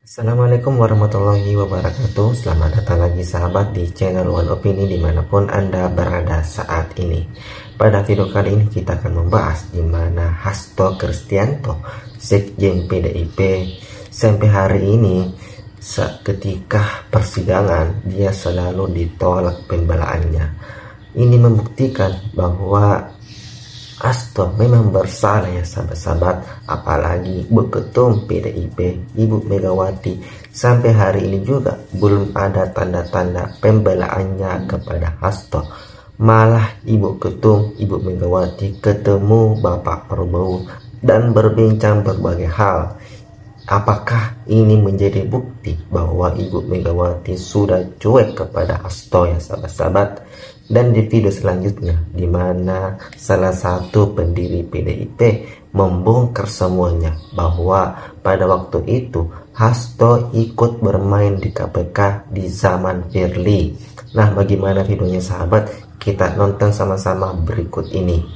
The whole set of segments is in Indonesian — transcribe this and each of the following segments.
Assalamualaikum warahmatullahi wabarakatuh. Selamat datang lagi sahabat di channel One Opini dimanapun Anda berada saat ini. Pada video kali ini kita akan membahas di mana Hasto Kristianto, Sekjen PDIP, sampai hari ini ketika persidangan dia selalu ditolak pembelaannya. Ini membuktikan bahwa Hasto memang bersalah ya sahabat-sahabat, apalagi Ketum PDIP Ibu Megawati sampai hari ini juga belum ada tanda-tanda pembelaannya kepada Hasto. Malah Ibu Ketum Ibu Megawati ketemu Bapak Prabowo dan berbincang berbagai hal. Apakah ini menjadi bukti bahwa Ibu Megawati sudah cuek kepada Hasto ya sahabat-sahabat? Dan di video selanjutnya, di mana salah satu pendiri PDIP membongkar semuanya bahwa pada waktu itu Hasto ikut bermain di KPK di zaman Firly. Nah, bagaimana videonya sahabat? Kita nonton sama-sama berikut ini.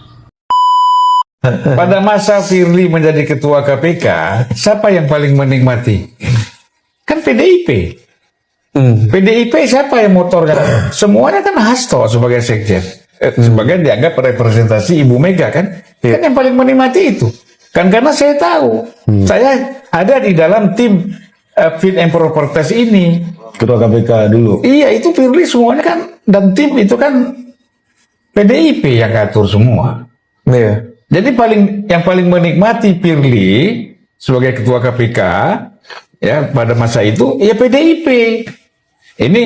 Pada masa Firly menjadi ketua KPK, siapa yang paling menikmati? Kan PDIP. PDIP siapa yang motornya? Semuanya kan Hasto sebagai sekjen. Sebagai dianggap representasi Ibu Mega kan? Kan yang paling menikmati itu. Kan karena saya tahu. Saya ada di dalam tim fit and proper test ini. Ketua KPK dulu. Iya, itu Firly semuanya kan. Dan tim itu kan PDIP yang ngatur semua. Iya. Jadi yang paling menikmati Firly sebagai ketua KPK ya pada masa itu ya PDIP. Ini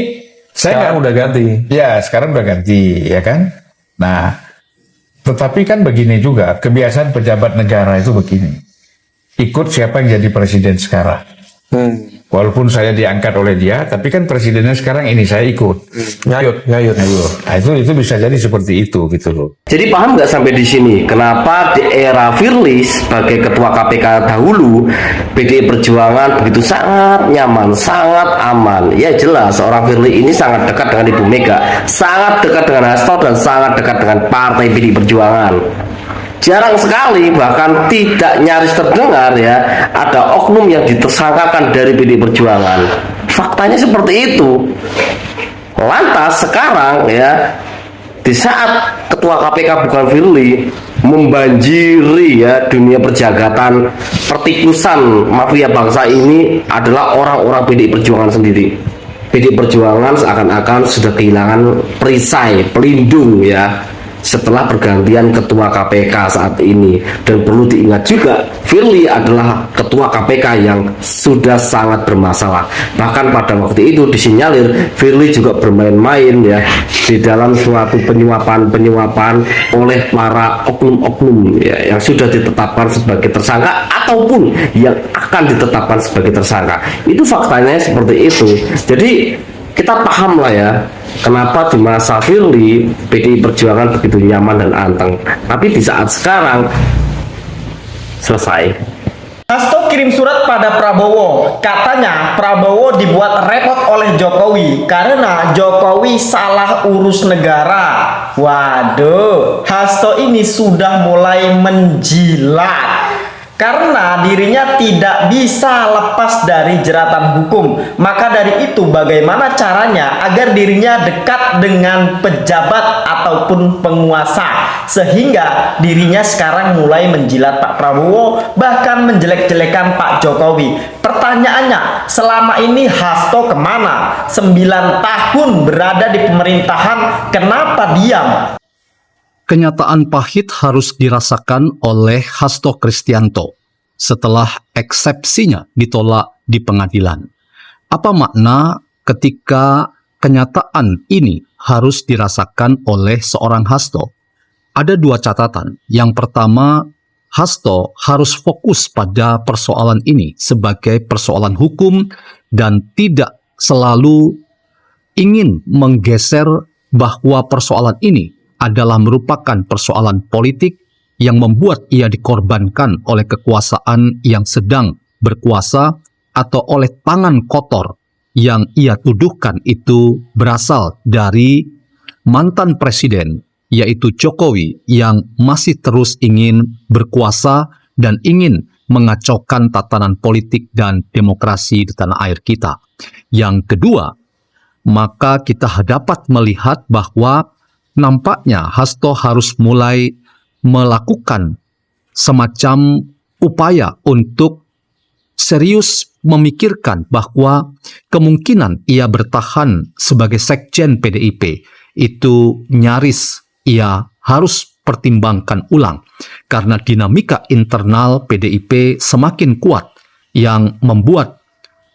Sekarang udah ganti. Ya, sekarang udah ganti ya kan. Nah, tetapi kan begini juga kebiasaan pejabat negara itu begini. Ikut siapa yang jadi presiden sekarang. Walaupun saya diangkat oleh dia, tapi kan presidennya sekarang ini saya ikut. Ngayut. Nah, itu bisa jadi seperti itu gitu loh. Jadi paham nggak sampai di sini kenapa di era Firly sebagai ketua KPK dahulu PDI Perjuangan begitu sangat nyaman, sangat aman. Ya jelas seorang Firly ini sangat dekat dengan Ibu Mega, sangat dekat dengan Hasto dan sangat dekat dengan partai PDI Perjuangan. Jarang sekali bahkan tidak nyaris terdengar ya ada oknum yang ditersangkakan dari PDI Perjuangan. Faktanya seperti itu. Lantas sekarang ya di saat ketua KPK bukan Firly membanjiri ya dunia perjagatan pertikusan mafia bangsa ini adalah orang-orang PDI Perjuangan sendiri. PDI Perjuangan seakan-akan sudah kehilangan perisai pelindung ya setelah pergantian ketua KPK saat ini. Dan perlu diingat juga Firly adalah ketua KPK yang sudah sangat bermasalah. Bahkan pada waktu itu disinyalir Firly juga bermain-main ya di dalam suatu penyuapan oleh para oknum-oknum ya, yang sudah ditetapkan sebagai tersangka ataupun yang akan ditetapkan sebagai tersangka. Itu faktanya seperti itu. Jadi kita paham lah ya kenapa di masa Firly PDI Perjuangan begitu nyaman dan anteng, tapi di saat sekarang selesai. Hasto kirim surat pada Prabowo. Katanya Prabowo dibuat repot oleh Jokowi karena Jokowi salah urus negara. Waduh, Hasto ini sudah mulai menjilat karena dirinya tidak bisa lepas dari jeratan hukum. Maka dari itu bagaimana caranya agar dirinya dekat dengan pejabat ataupun penguasa, sehingga dirinya sekarang mulai menjilat Pak Prabowo, bahkan menjelek-jelekan Pak Jokowi. Pertanyaannya, selama ini Hasto kemana? 9 tahun berada di pemerintahan, kenapa diam? Kenyataan pahit harus dirasakan oleh Hasto Kristianto setelah eksepsinya ditolak di pengadilan. Apa makna ketika kenyataan ini harus dirasakan oleh seorang Hasto? Ada 2 catatan. Yang pertama, Hasto harus fokus pada persoalan ini sebagai persoalan hukum dan tidak selalu ingin menggeser bahwa persoalan ini adalah merupakan persoalan politik yang membuat ia dikorbankan oleh kekuasaan yang sedang berkuasa atau oleh tangan kotor yang ia tuduhkan itu berasal dari mantan presiden, yaitu Jokowi yang masih terus ingin berkuasa dan ingin mengacaukan tatanan politik dan demokrasi di tanah air kita. Yang kedua, maka kita dapat melihat bahwa nampaknya Hasto harus mulai melakukan semacam upaya untuk serius memikirkan bahwa kemungkinan ia bertahan sebagai sekjen PDIP itu nyaris ia harus pertimbangkan ulang karena dinamika internal PDIP semakin kuat yang membuat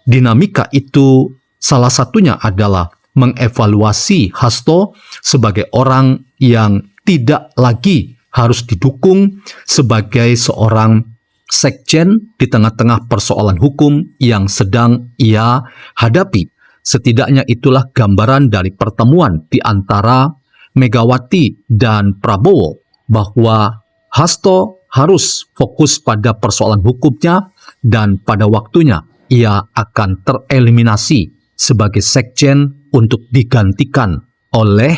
dinamika itu salah satunya adalah mengevaluasi Hasto sebagai orang yang tidak lagi harus didukung sebagai seorang sekjen di tengah-tengah persoalan hukum yang sedang ia hadapi. Setidaknya itulah gambaran dari pertemuan di antara Megawati dan Prabowo bahwa Hasto harus fokus pada persoalan hukumnya dan pada waktunya ia akan tereliminasi sebagai sekjen untuk digantikan oleh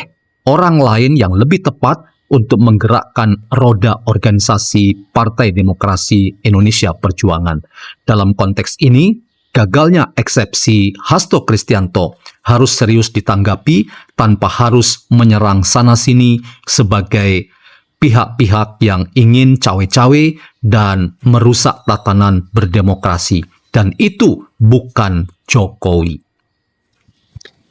orang lain yang lebih tepat untuk menggerakkan roda organisasi Partai Demokrasi Indonesia Perjuangan. Dalam konteks ini, gagalnya eksepsi Hasto Kristianto harus serius ditanggapi tanpa harus menyerang sana-sini sebagai pihak-pihak yang ingin cawe-cawe dan merusak tatanan berdemokrasi. Dan itu bukan Jokowi.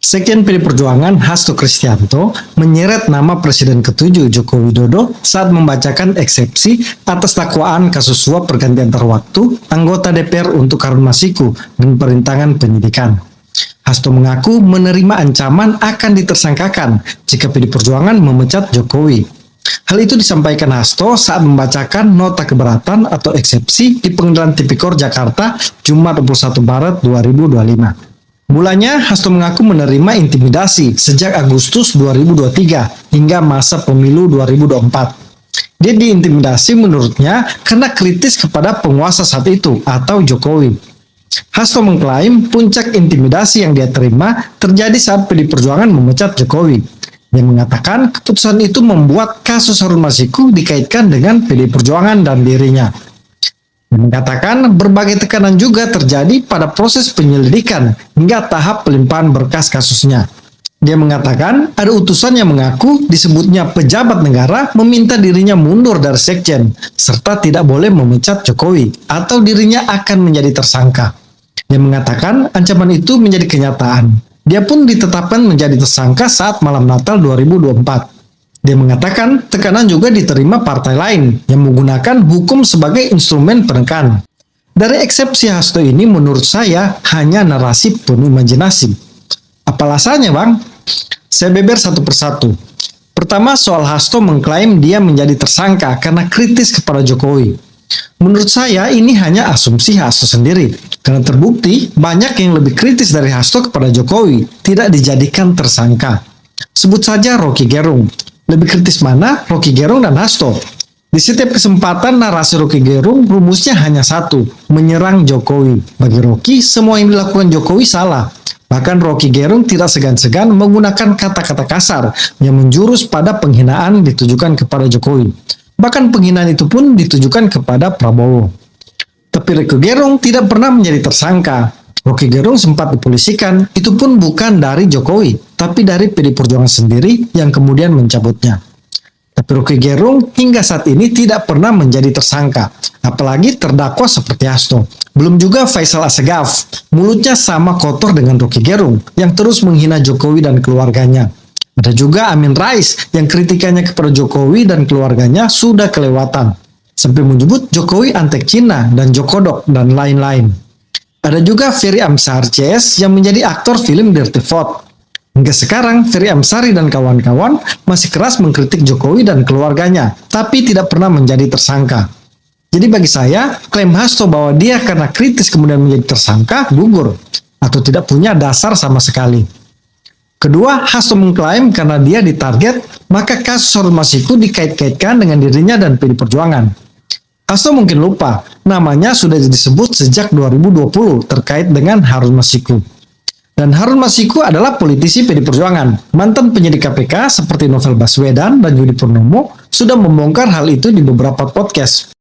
Sekjen PD Perjuangan Hasto Kristianto menyeret nama Presiden ke-7 Joko Widodo saat membacakan eksepsi atas dakwaan kasus suap pergantian antar waktu anggota DPR untuk Harun Masiku dan perintangan penyidikan. Hasto mengaku menerima ancaman akan ditersangkakan jika PD Perjuangan memecat Jokowi. Hal itu disampaikan Hasto saat membacakan nota keberatan atau eksepsi di Pengadilan Tipikor Jakarta Jumat 21 Maret 2025. Mulanya, Hasto mengaku menerima intimidasi sejak Agustus 2023 hingga masa pemilu 2024. Dia diintimidasi menurutnya karena kritis kepada penguasa saat itu atau Jokowi. Hasto mengklaim puncak intimidasi yang dia terima terjadi saat PD Perjuangan memecat Jokowi. Dia mengatakan keputusan itu membuat kasus Harun Masiku dikaitkan dengan PD Perjuangan dan dirinya. Dia mengatakan berbagai tekanan juga terjadi pada proses penyelidikan hingga tahap pelimpahan berkas kasusnya. Dia mengatakan ada utusan yang mengaku disebutnya pejabat negara meminta dirinya mundur dari sekjen serta tidak boleh memecat Jokowi atau dirinya akan menjadi tersangka. Dia mengatakan ancaman itu menjadi kenyataan. Dia pun ditetapkan menjadi tersangka saat malam Natal 2024. Dia mengatakan tekanan juga diterima partai lain yang menggunakan hukum sebagai instrumen penekan. Dari eksepsi Hasto ini menurut saya hanya narasi penuh imajinasi. Apa alasannya, Bang? Saya beber satu persatu. Pertama, soal Hasto mengklaim dia menjadi tersangka karena kritis kepada Jokowi. Menurut saya ini hanya asumsi Hasto sendiri. Karena terbukti banyak yang lebih kritis dari Hasto kepada Jokowi tidak dijadikan tersangka. Sebut saja Rocky Gerung. Lebih kritis mana Rocky Gerung dan Hasto? Di setiap kesempatan narasi Rocky Gerung rumusnya hanya satu, menyerang Jokowi. Bagi Rocky, semua yang dilakukan Jokowi salah. Bahkan Rocky Gerung tidak segan-segan menggunakan kata-kata kasar yang menjurus pada penghinaan ditujukan kepada Jokowi. Bahkan penghinaan itu pun ditujukan kepada Prabowo. Tapi Rocky Gerung tidak pernah menjadi tersangka. Rocky Gerung sempat dipolisikan, itu pun bukan dari Jokowi, tapi dari PD Perjuangan sendiri yang kemudian mencabutnya. Tapi Rocky Gerung hingga saat ini tidak pernah menjadi tersangka, apalagi terdakwa seperti Hasto. Belum juga Faisal Assegaf, mulutnya sama kotor dengan Rocky Gerung, yang terus menghina Jokowi dan keluarganya. Ada juga Amin Rais, yang kritikannya kepada Jokowi dan keluarganya sudah kelewatan, sampai menyebut Jokowi antek Cina dan Jokodok dan lain-lain. Ada juga Ferry Amsari CS yang menjadi aktor film Dirty Vote. Hingga sekarang, Ferry Amsari dan kawan-kawan masih keras mengkritik Jokowi dan keluarganya, tapi tidak pernah menjadi tersangka. Jadi bagi saya, klaim Hasto bahwa dia karena kritis kemudian menjadi tersangka gugur, atau tidak punya dasar sama sekali. Kedua, Hasto mengklaim karena dia ditarget, maka kasus Harun Masiku dikait-kaitkan dengan dirinya dan PD Perjuangan. Hasto mungkin lupa, namanya sudah disebut sejak 2020 terkait dengan Harun Masiku. Dan Harun Masiku adalah politisi PD Perjuangan. Mantan penyidik KPK seperti Novel Baswedan dan Yudi Purnomo sudah membongkar hal itu di beberapa podcast.